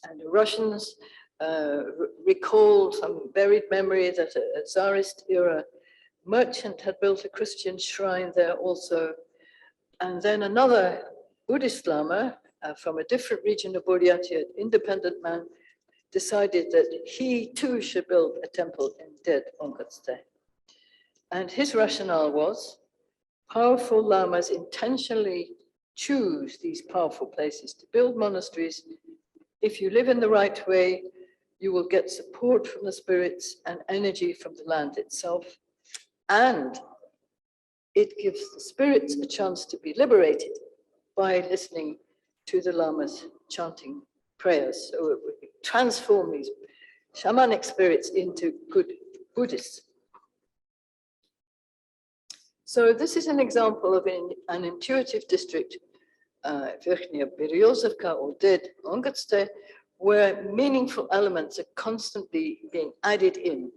Speaker 1: And the Russians recalled some buried memory that a Tsarist era merchant had built a Christian shrine there also. And then another Buddhist Lama from a different region of Buryatia, an independent man, decided that he too should build a temple in dead Ongatste. And his rationale was, powerful lamas intentionally choose these powerful places to build monasteries. If you live in the right way, you will get support from the spirits and energy from the land itself. And it gives the spirits a chance to be liberated by listening to the lamas chanting prayers. So it would transform these shamanic spirits into good Buddhists. So this is an example of an intuitive district, Verkhnya Beryozovka or dead Ongatste, where meaningful elements are constantly being added in.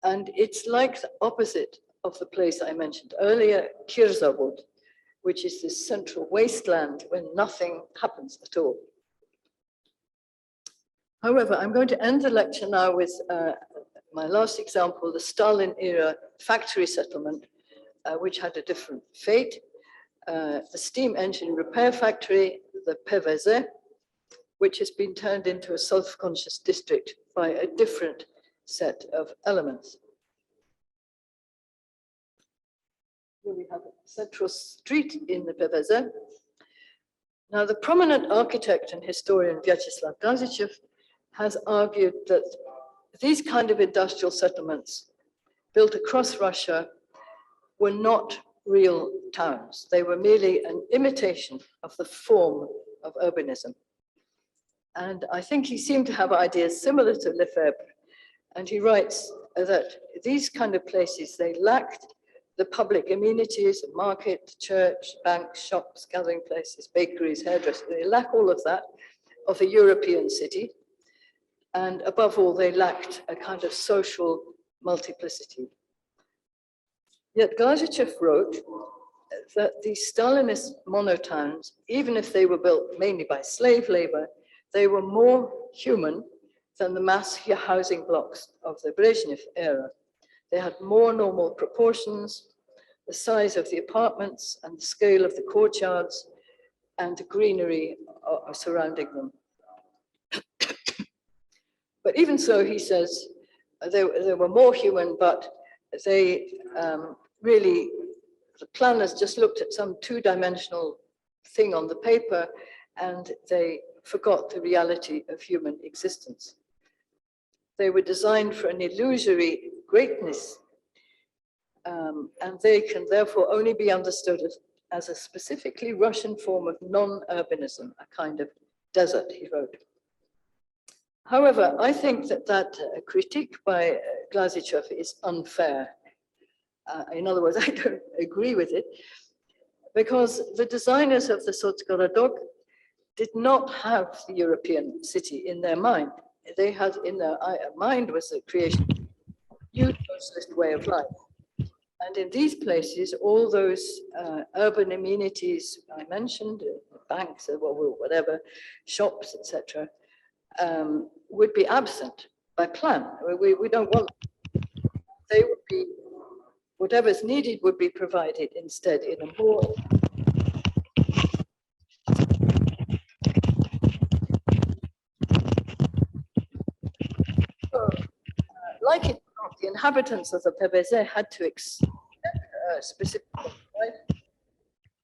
Speaker 1: And it's like the opposite of the place I mentioned earlier, Kirzavod, which is this central wasteland when nothing happens at all. However, I'm going to end the lecture now with my last example, the Stalin era factory settlement, which had a different fate. The steam engine repair factory, the PVZ, which has been turned into a self-conscious district by a different set of elements. Here we have a central street in the PVZ. Now, the prominent architect and historian Vyacheslav Glazichev has argued that these kind of industrial settlements built across Russia were not real towns. They were merely an imitation of the form of urbanism. And I think he seemed to have ideas similar to Lefebvre. And he writes that these kind of places, they lacked the public amenities, a market, church, banks, shops, gathering places, bakeries, hairdressers. They lack all of that of a European city. And above all, they lacked a kind of social multiplicity. Yet Glazichev wrote that these Stalinist monotowns, even if they were built mainly by slave labor, they were more human than the mass housing blocks of the Brezhnev era. They had more normal proportions, the size of the apartments and the scale of the courtyards and the greenery surrounding them. But even so, he says, they were more human, but they really, the planners just looked at some two-dimensional thing on the paper and they forgot the reality of human existence. They were designed for an illusory greatness, and they can therefore only be understood as a specifically Russian form of non-urbanism, a kind of desert, he wrote. However, I think that critique by Glazichev is unfair. In other words, I don't agree with it, because the designers of the Sotsgorodok did not have the European city in their mind. They had in their mind was the creation of a new socialist way of life. And in these places, all those urban amenities I mentioned, banks, whatever, shops, etc., would be absent by plan. We don't want them. They would be, whatever's needed would be provided instead in a more like it, the inhabitants of the PVZ had to accept specific life.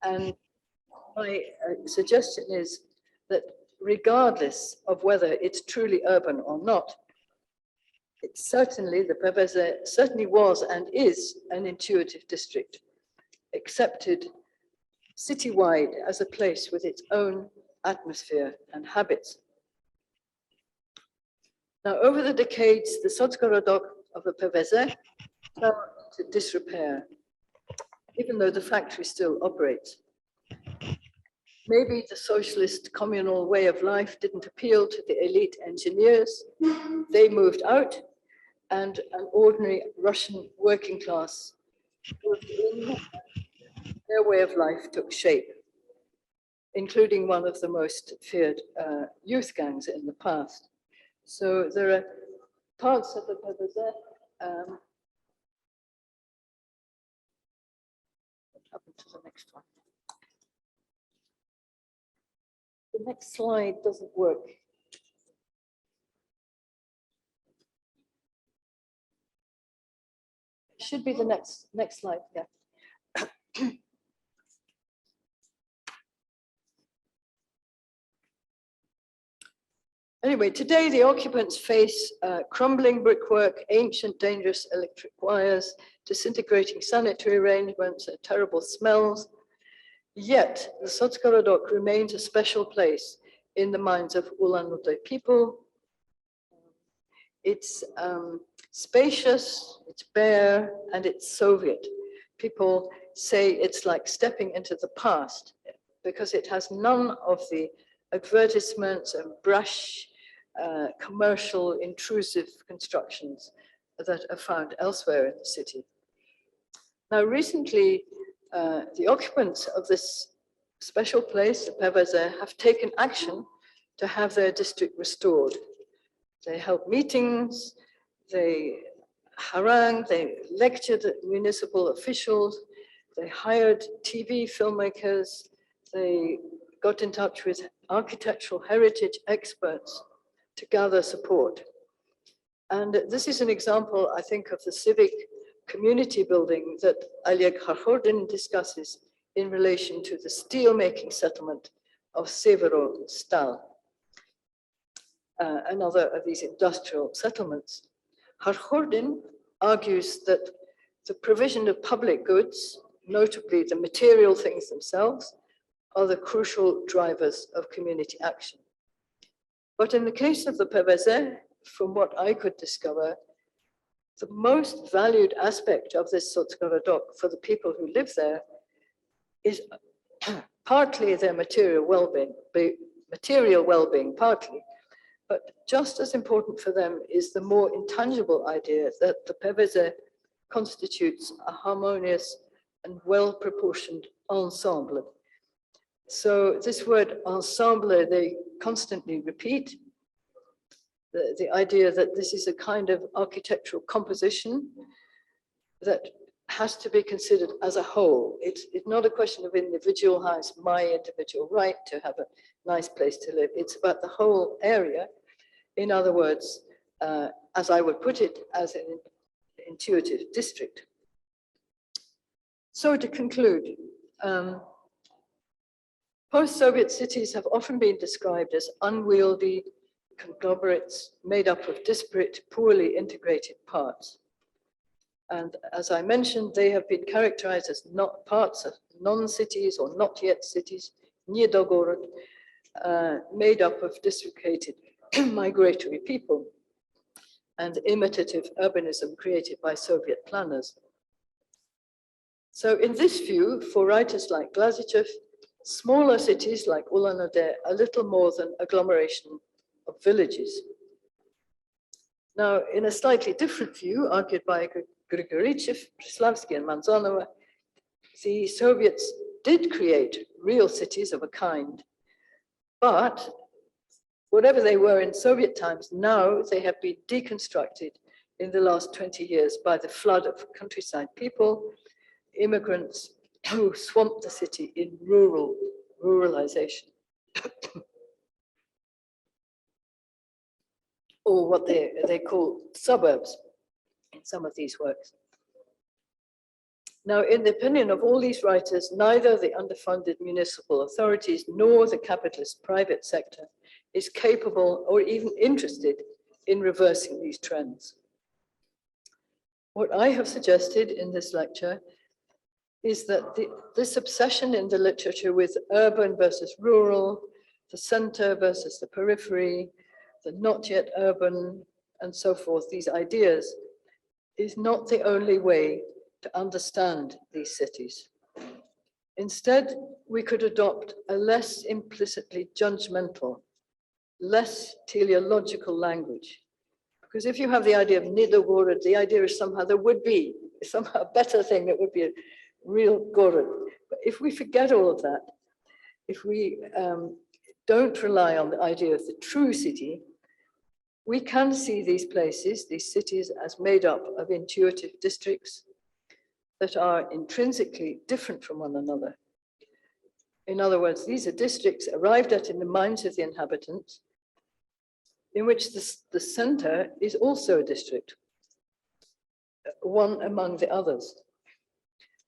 Speaker 1: And my suggestion is that regardless of whether it's truly urban or not. It's certainly, the PVZ certainly was and is an intuitive district, accepted citywide as a place with its own atmosphere and habits. Now, over the decades, the Sotsgorodok of the PVZ fell into disrepair, even though the factory still operates. Maybe the socialist communal way of life didn't appeal to the elite engineers. They moved out, and an ordinary Russian working class moved in. Their way of life took shape, including one of the most feared youth gangs in the past. So there are parts of the PVZ. What happened to the next one? The next slide doesn't work. It should be the next slide, yeah. Anyway, today the occupants face crumbling brickwork, ancient dangerous electric wires, disintegrating sanitary arrangements, and terrible smells. Yet the Sotsgorodok remains a special place in the minds of Ulan-Ude people. It's spacious, it's bare, and it's Soviet. People say it's like stepping into the past because it has none of the advertisements and brash commercial intrusive constructions that are found elsewhere in the city. Now, recently, the occupants of this special place, the PVZ, have taken action to have their district restored. They held meetings, they harangued, they lectured at municipal officials, they hired TV filmmakers, they got in touch with architectural heritage experts to gather support. And this is an example, I think, of the civic community building that Oleg Kharkhordin discusses in relation to the steel-making settlement of Severostal, another of these industrial settlements. Kharkhordin argues that the provision of public goods, notably the material things themselves, are the crucial drivers of community action. But in the case of the PVZ, from what I could discover, the most valued aspect of this Sotsgorodok for the people who live there is partly their material well-being, partly, but just as important for them is the more intangible idea that the PVZ constitutes a harmonious and well-proportioned ensemble. So this word ensemble, they constantly repeat, the idea that this is a kind of architectural composition that has to be considered as a whole. It's not a question of individual house, my individual right to have a nice place to live. It's about the whole area. In other words, as I would put it, as an intuitive district. So to conclude, post-Soviet cities have often been described as unwieldy conglomerates made up of disparate, poorly integrated parts. And as I mentioned, they have been characterized as not parts of non-cities or not yet cities, недогород, made up of dislocated migratory people and imitative urbanism created by Soviet planners. So in this view, for writers like Glazichev, smaller cities like Ulan-Ude are little more than agglomeration of villages. Now, in a slightly different view, argued by Grigorichev, Prislavsky, and Manzanova, the Soviets did create real cities of a kind, but whatever they were in Soviet times, now they have been deconstructed in the last 20 years by the flood of countryside people, immigrants who swamped the city in ruralization. Or what they call suburbs in some of these works. Now, in the opinion of all these writers, neither the underfunded municipal authorities nor the capitalist private sector is capable or even interested in reversing these trends. What I have suggested in this lecture is that this obsession in the literature with urban versus rural, the center versus the periphery, the not yet urban, and so forth, these ideas, is not the only way to understand these cities. Instead, we could adopt a less implicitly judgmental, less teleological language. Because if you have the idea of Niedergorod, the idea is somehow there would be somehow a better thing that would be a real Gorod. But if we forget all of that, if we don't rely on the idea of the true city, we can see these places, these cities, as made up of intuitive districts that are intrinsically different from one another. In other words, these are districts arrived at in the minds of the inhabitants, in which the center is also a district, one among the others.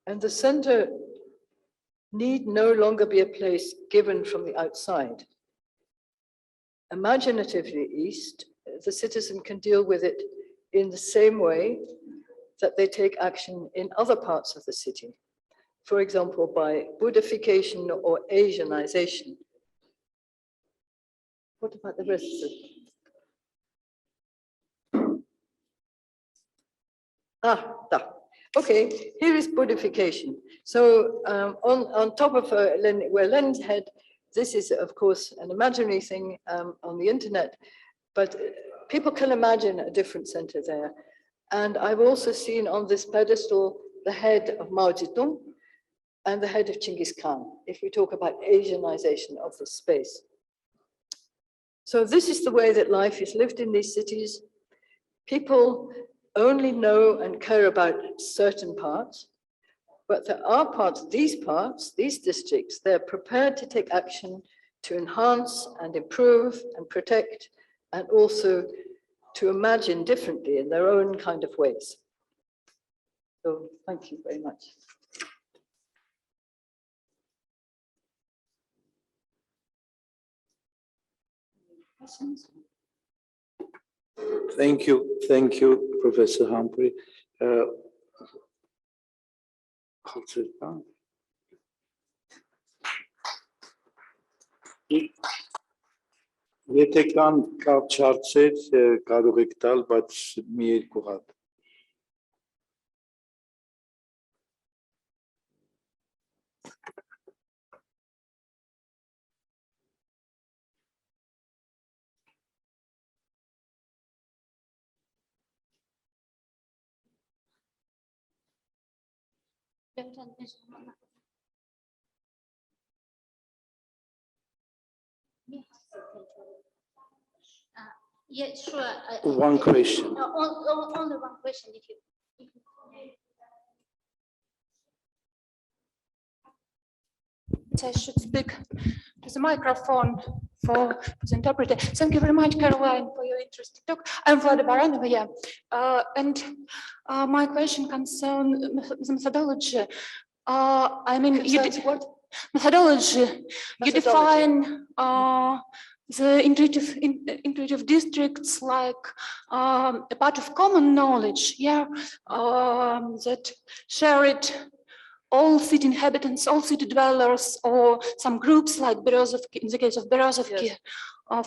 Speaker 1: And the center need no longer be a place given from the outside. Imaginatively east, the citizen can deal with it in the same way that they take action in other parts of the city. For example, by Buddhification or Asianization. What about the rest of it? Okay, here is Buddhification. So on top of where Lenin's head, this is of course an imaginary thing on the internet, but people can imagine a different center there. And I've also seen on this pedestal the head of Mao Zedong and the head of Genghis Khan, if we talk about Asianization of the space. So this is the way that life is lived in these cities. People only know and care about certain parts, but there are parts, these districts, they're prepared to take action to enhance and improve and protect, and also to imagine differently in their own kind of ways. So thank you very much. Questions?
Speaker 2: Thank you, Professor Humphrey. Եթե կան կարճ հարցեր, կարող եք տալ, բայց մի երկու հատ։
Speaker 3: Yeah, sure.
Speaker 2: One question.
Speaker 3: Only one question, if you. I should speak to the microphone for the interpreter. Thank you very much, Caroline, for your interesting talk. I'm Vlada Baranova, yeah. My question concerns the methodology. I mean,
Speaker 1: what?
Speaker 3: Methodology. You define the intuitive districts like a part of common knowledge, yeah, that share it all city inhabitants, all city dwellers, or some groups like Berezovki, in the case of Berezovki, yes,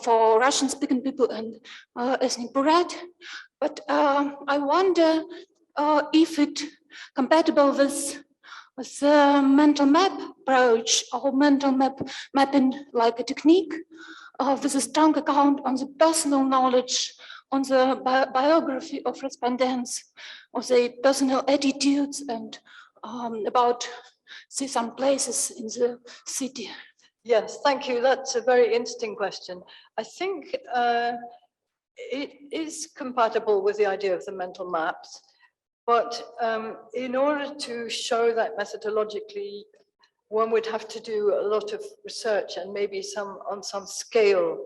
Speaker 3: for Russian-speaking people and ethnic Burat. But I wonder if it compatible with the mental map approach or mental mapping like a technique with a strong account on the personal knowledge, on the biography of respondents, of the personal attitudes, and about some places in the city.
Speaker 1: Yes, thank you. That's a very interesting question. I think it is compatible with the idea of the mental maps, but in order to show that methodologically, one would have to do a lot of research and maybe on some scale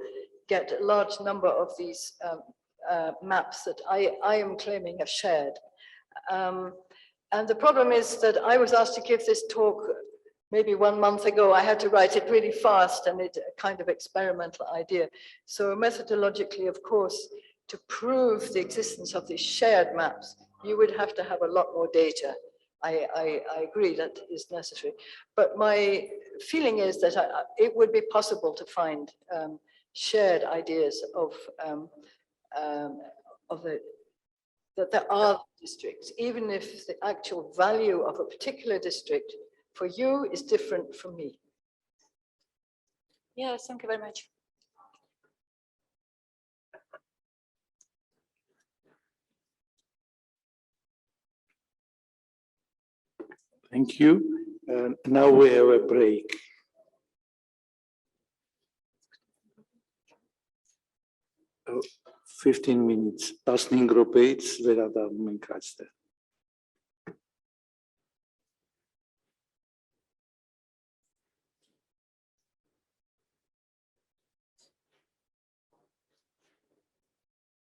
Speaker 1: get a large number of these maps that I am claiming have shared. And the problem is that I was asked to give this talk maybe 1 month ago, I had to write it really fast and it's a kind of experimental idea. So methodologically, of course, to prove the existence of these shared maps, you would have to have a lot more data. I agree that is necessary. But my feeling is that it would be possible to find shared ideas of that there are districts, even if the actual value of a particular district for you is different from me.
Speaker 3: Yes, thank you very much.
Speaker 2: Thank you. Now we have a break. 15 minutes. Tasnin gropeits, verada mâncați.